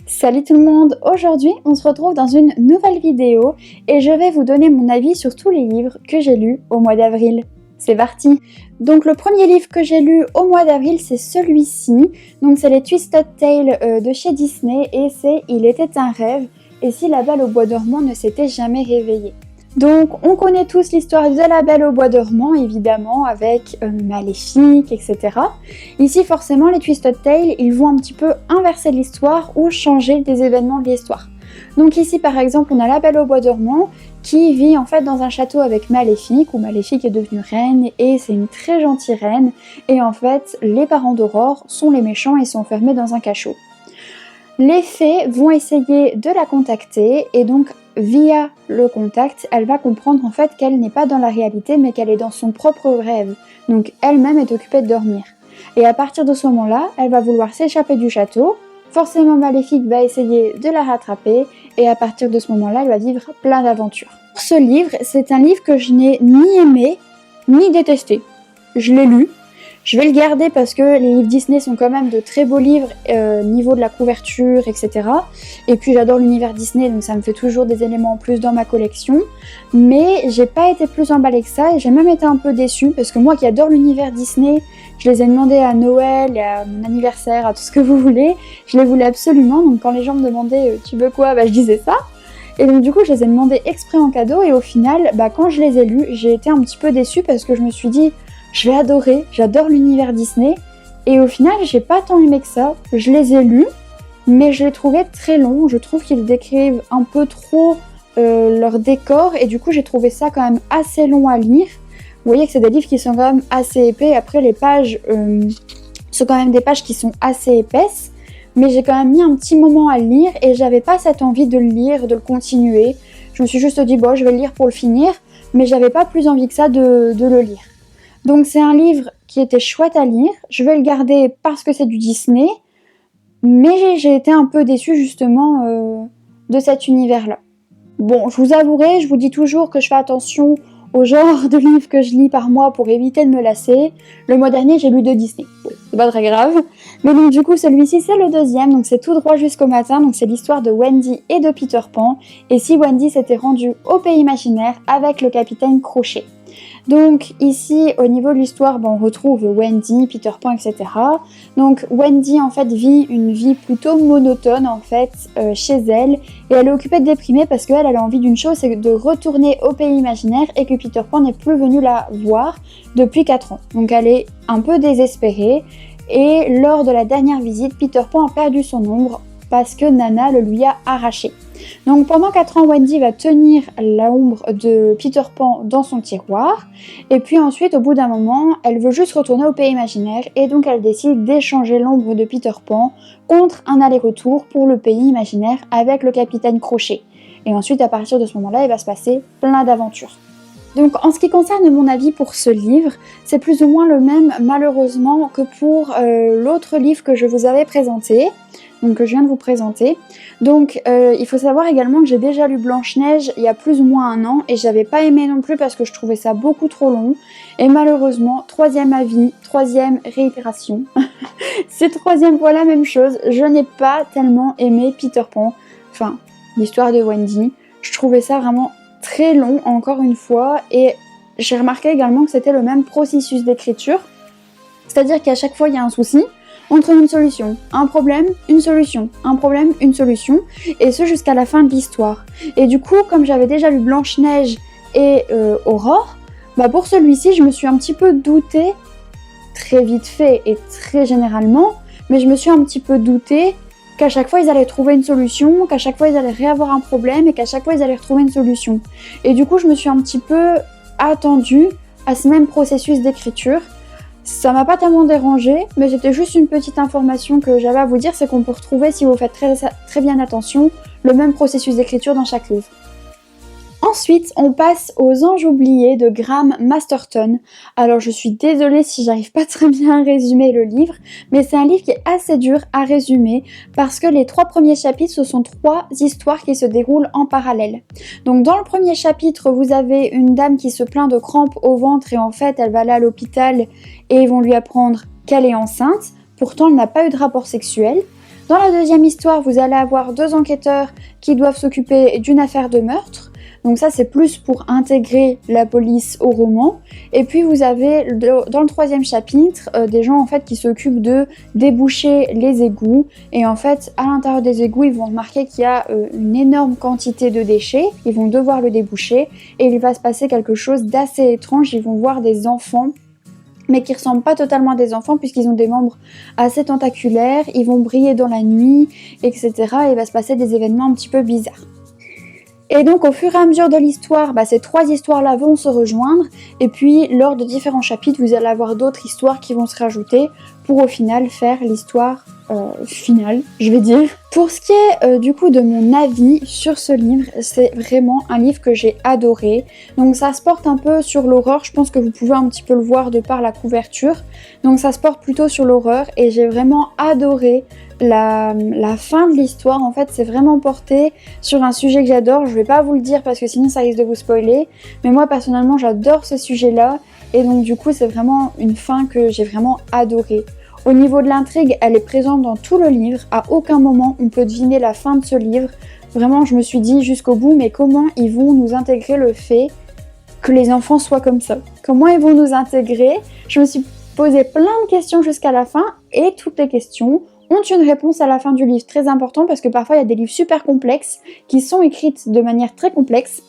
Salut tout le monde! Aujourd'hui, on se retrouve dans une nouvelle vidéo et je vais vous donner mon avis sur tous les livres que j'ai lus au mois d'avril. C'est parti! Donc le premier livre que j'ai lu au mois d'avril, c'est celui-ci. Donc c'est les Twisted Tales de chez Disney et c'est Il était un rêve et si la Belle au bois dormant ne s'était jamais réveillée. Donc on connaît tous l'histoire de la Belle au bois dormant évidemment avec Maléfique, etc. Ici forcément les Twisted Tales ils vont un petit peu inverser l'histoire ou changer des événements de l'histoire. Donc ici par exemple on a la Belle au bois dormant qui vit en fait dans un château avec Maléfique où Maléfique est devenue reine et c'est une très gentille reine et en fait les parents d'Aurore sont les méchants et sont enfermés dans un cachot. Les fées vont essayer de la contacter et donc via le contact, elle va comprendre en fait qu'elle n'est pas dans la réalité mais qu'elle est dans son propre rêve. Donc elle-même est occupée de dormir. Et à partir de ce moment-là, elle va vouloir s'échapper du château. Forcément Maléfique va essayer de la rattraper et à partir de ce moment-là, elle va vivre plein d'aventures. Ce livre, c'est un livre que je n'ai ni aimé ni détesté. Je l'ai lu. Je vais le garder parce que les livres Disney sont quand même de très beaux livres niveau de la couverture, etc. Et puis j'adore l'univers Disney, donc ça me fait toujours des éléments en plus dans ma collection. Mais j'ai pas été plus emballée que ça et j'ai même été un peu déçue parce que moi qui adore l'univers Disney, je les ai demandés à Noël, à mon anniversaire, à tout ce que vous voulez. Je les voulais absolument, donc quand les gens me demandaient tu veux quoi, bah je disais ça. Et donc du coup je les ai demandés exprès en cadeau et au final, quand je les ai lus, j'ai été un petit peu déçue parce que je me suis dit je vais adorer, j'adore l'univers Disney et au final j'ai pas tant aimé que ça, je les ai lus mais je les trouvais très longs, je trouve qu'ils décrivent un peu trop leur décor et du coup j'ai trouvé ça quand même assez long à lire. Vous voyez que c'est des livres qui sont quand même assez épais, après les pages sont quand même des pages qui sont assez épaisses mais j'ai quand même mis un petit moment à le lire et j'avais pas cette envie de le lire, de le continuer. Je me suis juste dit bon je vais le lire pour le finir mais j'avais pas plus envie que ça de le lire. Donc c'est un livre qui était chouette à lire, je vais le garder parce que c'est du Disney, mais j'ai été un peu déçue justement de cet univers-là. Bon, je vous avouerai, je vous dis toujours que je fais attention au genre de livres que je lis par mois pour éviter de me lasser. Le mois dernier, j'ai lu 2 Disney. Bon, c'est pas très grave. Mais donc du coup, celui-ci, c'est le deuxième, donc c'est tout droit jusqu'au matin. Donc c'est l'histoire de Wendy et de Peter Pan. Et si Wendy s'était rendue au pays imaginaire avec le capitaine Crochet. Donc ici, au niveau de l'histoire, on retrouve Wendy, Peter Pan, etc. Donc Wendy en fait vit une vie plutôt monotone en fait chez elle et elle est occupée de déprimer parce qu'elle a envie d'une chose, c'est de retourner au pays imaginaire et que Peter Pan n'est plus venu la voir depuis 4 ans. Donc elle est un peu désespérée et lors de la dernière visite, Peter Pan a perdu son ombre parce que Nana le lui a arraché. Donc pendant 4 ans, Wendy va tenir l'ombre de Peter Pan dans son tiroir et puis ensuite, au bout d'un moment, elle veut juste retourner au pays imaginaire et donc elle décide d'échanger l'ombre de Peter Pan contre un aller-retour pour le pays imaginaire avec le capitaine Crochet. Et ensuite, à partir de ce moment-là, il va se passer plein d'aventures. Donc en ce qui concerne mon avis pour ce livre, c'est plus ou moins le même malheureusement que pour l'autre livre que je vous avais présenté, donc que je viens de vous présenter. Donc il faut savoir également que j'ai déjà lu Blanche-Neige il y a plus ou moins 1 an et j'avais pas aimé non plus parce que je trouvais ça beaucoup trop long. Et malheureusement, 3e avis, 3e réitération, c'est 3e fois la même chose, je n'ai pas tellement aimé Peter Pan, enfin l'histoire de Wendy, je trouvais ça vraiment très long encore une fois et j'ai remarqué également que c'était le même processus d'écriture, c'est-à-dire qu'à chaque fois il y a un souci, on trouve une solution, un problème, une solution, un problème, une solution, et ce jusqu'à la fin de l'histoire. Et du coup, comme j'avais déjà lu Blanche-Neige et Aurore, pour celui-ci je me suis un petit peu doutée, très vite fait et très généralement, mais je me suis un petit peu doutée qu'à chaque fois ils allaient trouver une solution, qu'à chaque fois ils allaient réavoir un problème et qu'à chaque fois ils allaient retrouver une solution. Et du coup je me suis un petit peu attendue à ce même processus d'écriture. Ça m'a pas tellement dérangée, mais c'était juste une petite information que j'avais à vous dire, c'est qu'on peut retrouver, si vous faites très bien attention, le même processus d'écriture dans chaque livre. Ensuite, on passe aux Anges oubliés de Graham Masterton. Alors je suis désolée si j'arrive pas très bien à résumer le livre, mais c'est un livre qui est assez dur à résumer parce que les 3 premiers chapitres, ce sont 3 histoires qui se déroulent en parallèle. Donc dans le premier chapitre, vous avez une dame qui se plaint de crampes au ventre et en fait elle va aller à l'hôpital et ils vont lui apprendre qu'elle est enceinte. Pourtant elle n'a pas eu de rapport sexuel. Dans la deuxième histoire, vous allez avoir 2 enquêteurs qui doivent s'occuper d'une affaire de meurtre. Donc ça, c'est plus pour intégrer la police au roman. Et puis vous avez, dans le 3e chapitre, des gens en fait qui s'occupent de déboucher les égouts. Et en fait, à l'intérieur des égouts, ils vont remarquer qu'il y a une énorme quantité de déchets. Ils vont devoir le déboucher. Et il va se passer quelque chose d'assez étrange. Ils vont voir des enfants, mais qui ressemblent pas totalement à des enfants puisqu'ils ont des membres assez tentaculaires. Ils vont briller dans la nuit, etc. Et il va se passer des événements un petit peu bizarres. Et donc au fur et à mesure de l'histoire, ces 3 histoires-là vont se rejoindre, et puis lors de différents chapitres, vous allez avoir d'autres histoires qui vont se rajouter pour au final faire l'histoire finale, je vais dire. Pour ce qui est du coup de mon avis sur ce livre, c'est vraiment un livre que j'ai adoré. Donc ça se porte un peu sur l'horreur, je pense que vous pouvez un petit peu le voir de par la couverture. Donc ça se porte plutôt sur l'horreur et j'ai vraiment adoré la fin de l'histoire. En fait, c'est vraiment porté sur un sujet que j'adore. Je vais pas vous le dire parce que sinon ça risque de vous spoiler. Mais moi personnellement, j'adore ce sujet-là. Et donc du coup, c'est vraiment une fin que j'ai vraiment adorée. Au niveau de l'intrigue, elle est présente dans tout le livre. À aucun moment, on peut deviner la fin de ce livre. Vraiment, je me suis dit jusqu'au bout, mais comment ils vont nous intégrer le fait que les enfants soient comme ça? Comment ils vont nous intégrer? Je me suis posé plein de questions jusqu'à la fin et toutes les questions ont une réponse à la fin du livre, très important parce que parfois il y a des livres super complexes qui sont écrites de manière très complexe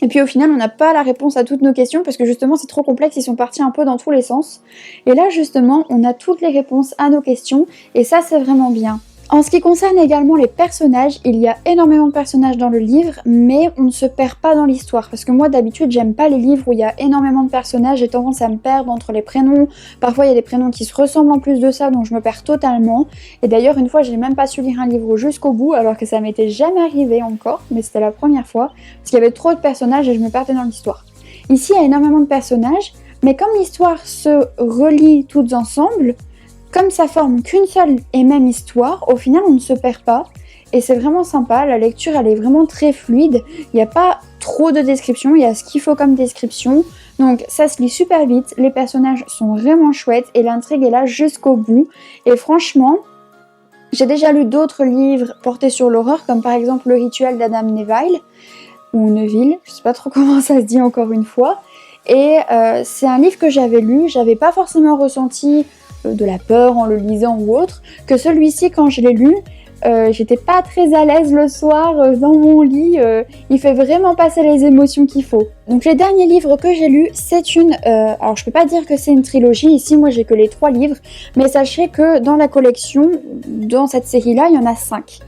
et puis au final on n'a pas la réponse à toutes nos questions parce que justement c'est trop complexe, ils sont partis un peu dans tous les sens. Et là justement on a toutes les réponses à nos questions et ça c'est vraiment bien. En ce qui concerne également les personnages, il y a énormément de personnages dans le livre, mais on ne se perd pas dans l'histoire. Parce que moi, d'habitude, j'aime pas les livres où il y a énormément de personnages, j'ai tendance à me perdre entre les prénoms. Parfois, il y a des prénoms qui se ressemblent en plus de ça, donc je me perds totalement. Et d'ailleurs, une fois, j'ai même pas su lire un livre jusqu'au bout, alors que ça m'était jamais arrivé encore, mais c'était la première fois, parce qu'il y avait trop de personnages et je me perdais dans l'histoire. Ici, il y a énormément de personnages, mais comme l'histoire se relie toutes ensemble, comme ça forme qu'une seule et même histoire, au final on ne se perd pas et c'est vraiment sympa, la lecture elle est vraiment très fluide, il n'y a pas trop de descriptions, il y a ce qu'il faut comme description, donc ça se lit super vite, les personnages sont vraiment chouettes et l'intrigue est là jusqu'au bout et franchement, j'ai déjà lu d'autres livres portés sur l'horreur comme par exemple Le Rituel d'Adam Neville, ou Neville, je sais pas trop comment ça se dit encore une fois, et c'est un livre que j'avais lu, j'avais pas forcément ressenti de la peur en le lisant ou autre, que celui-ci quand je l'ai lu, j'étais pas très à l'aise le soir dans mon lit, il fait vraiment passer les émotions qu'il faut. Donc les derniers livres que j'ai lus, c'est une... alors je peux pas dire que c'est une trilogie, ici moi j'ai que les 3 livres, mais sachez que dans la collection, dans cette série-là, il y en a 5.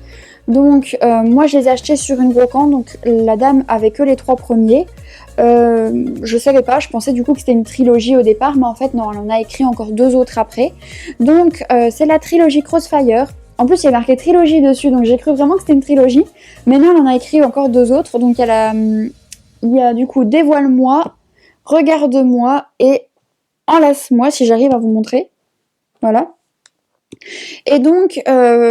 Donc moi je les ai achetés sur une brocante, donc la dame avait que les 3 premiers. Je savais pas, je pensais du coup que c'était une trilogie au départ, mais en fait non, elle en a écrit encore 2 autres après. Donc c'est la trilogie Crossfire. En plus il y a marqué trilogie dessus, donc j'ai cru vraiment que c'était une trilogie. Mais non, elle en a écrit encore 2 autres, donc il y a du coup Dévoile-moi, Regarde-moi et Enlace-moi, si j'arrive à vous montrer. Voilà. Et donc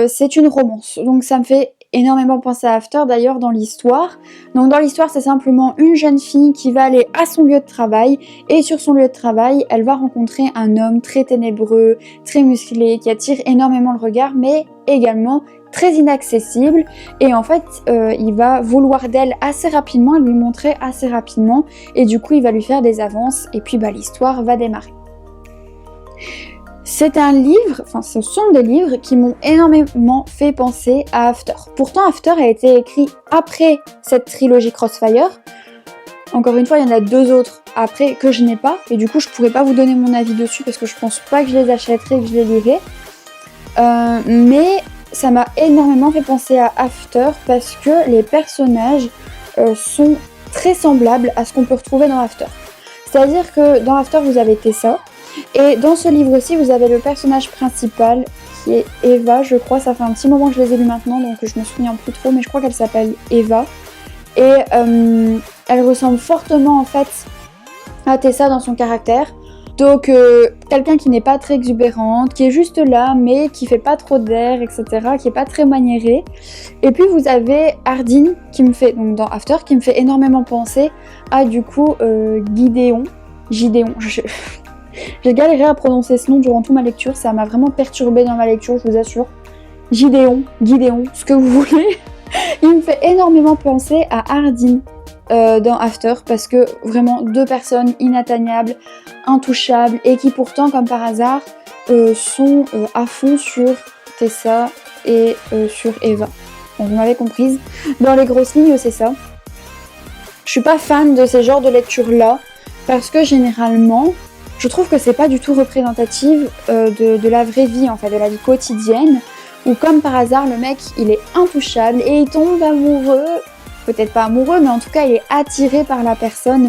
c'est une romance, donc ça me fait énormément penser à After d'ailleurs dans l'histoire. Donc dans l'histoire c'est simplement une jeune fille qui va aller à son lieu de travail et sur son lieu de travail elle va rencontrer un homme très ténébreux, très musclé, qui attire énormément le regard mais également très inaccessible et en fait il va vouloir d'elle assez rapidement, lui montrer assez rapidement et du coup il va lui faire des avances et puis l'histoire va démarrer. C'est un livre, enfin ce sont des livres qui m'ont énormément fait penser à After. Pourtant After a été écrit après cette trilogie Crossfire. Encore une fois, il y en a 2 autres après que je n'ai pas et du coup je pourrais pas vous donner mon avis dessus parce que je pense pas que je les achèterai et que je les lirai. Mais ça m'a énormément fait penser à After parce que les personnages sont très semblables à ce qu'on peut retrouver dans After. C'est-à-dire que dans After vous avez Tessa. Et dans ce livre aussi, vous avez le personnage principal qui est Eva, je crois. Ça fait un petit moment que je les ai lus maintenant, donc je me souviens plus trop, mais je crois qu'elle s'appelle Eva. Et elle ressemble fortement en fait à Tessa dans son caractère. Donc quelqu'un qui n'est pas très exubérante, qui est juste là, mais qui fait pas trop d'air, etc., qui est pas très maniéré. Et puis vous avez Ardyn qui me fait, donc dans After, qui me fait énormément penser à du coup Gideon. J'ai galéré à prononcer ce nom durant toute ma lecture, ça m'a vraiment perturbée dans ma lecture, je vous assure. Gideon, ce que vous voulez. Il me fait énormément penser à Hardin dans After, parce que vraiment 2 personnes inatteignables, intouchables, et qui pourtant, comme par hasard, sont à fond sur Tessa et sur Eva. Bon, vous m'avez comprise. Dans les grosses lignes, c'est ça. Je suis pas fan de ces genres de lectures-là, parce que généralement, je trouve que c'est pas du tout représentatif de la vraie vie, en fait, de la vie quotidienne, où comme par hasard, le mec, il est intouchable et il tombe amoureux, peut-être pas amoureux, mais en tout cas, il est attiré par la personne,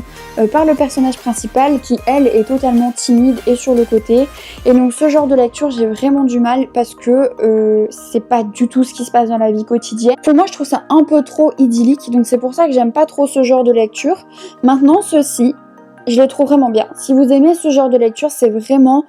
par le personnage principal qui, elle, est totalement timide et sur le côté. Et donc, ce genre de lecture, j'ai vraiment du mal parce que c'est pas du tout ce qui se passe dans la vie quotidienne. Pour moi, je trouve ça un peu trop idyllique, donc c'est pour ça que j'aime pas trop ce genre de lecture. Maintenant, ceci, je les trouve vraiment bien. Si vous aimez ce genre de lecture, c'est vraiment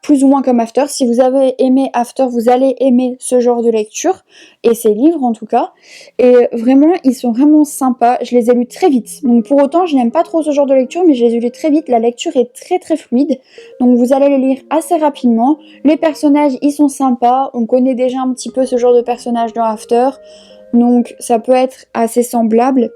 plus ou moins comme After. Si vous avez aimé After, vous allez aimer ce genre de lecture, et ces livres en tout cas. Et vraiment, ils sont vraiment sympas. Je les ai lus très vite. Donc pour autant, je n'aime pas trop ce genre de lecture, mais je les ai lus très vite. La lecture est très très fluide. Donc vous allez les lire assez rapidement. Les personnages, ils sont sympas. On connaît déjà un petit peu ce genre de personnages dans After. Donc ça peut être assez semblable.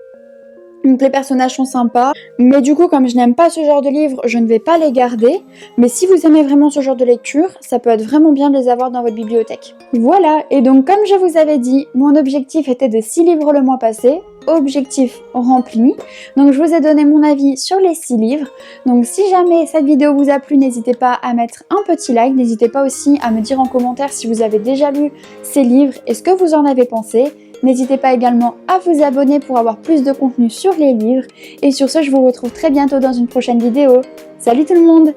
Donc les personnages sont sympas, mais du coup comme je n'aime pas ce genre de livres, je ne vais pas les garder. Mais si vous aimez vraiment ce genre de lecture, ça peut être vraiment bien de les avoir dans votre bibliothèque. Voilà, et donc comme je vous avais dit, mon objectif était de 6 livres le mois passé. Objectif rempli. Donc je vous ai donné mon avis sur les 6 livres. Donc si jamais cette vidéo vous a plu, n'hésitez pas à mettre un petit like. N'hésitez pas aussi à me dire en commentaire si vous avez déjà lu ces livres et ce que vous en avez pensé. N'hésitez pas également à vous abonner pour avoir plus de contenu sur les livres. Et sur ce, je vous retrouve très bientôt dans une prochaine vidéo. Salut tout le monde!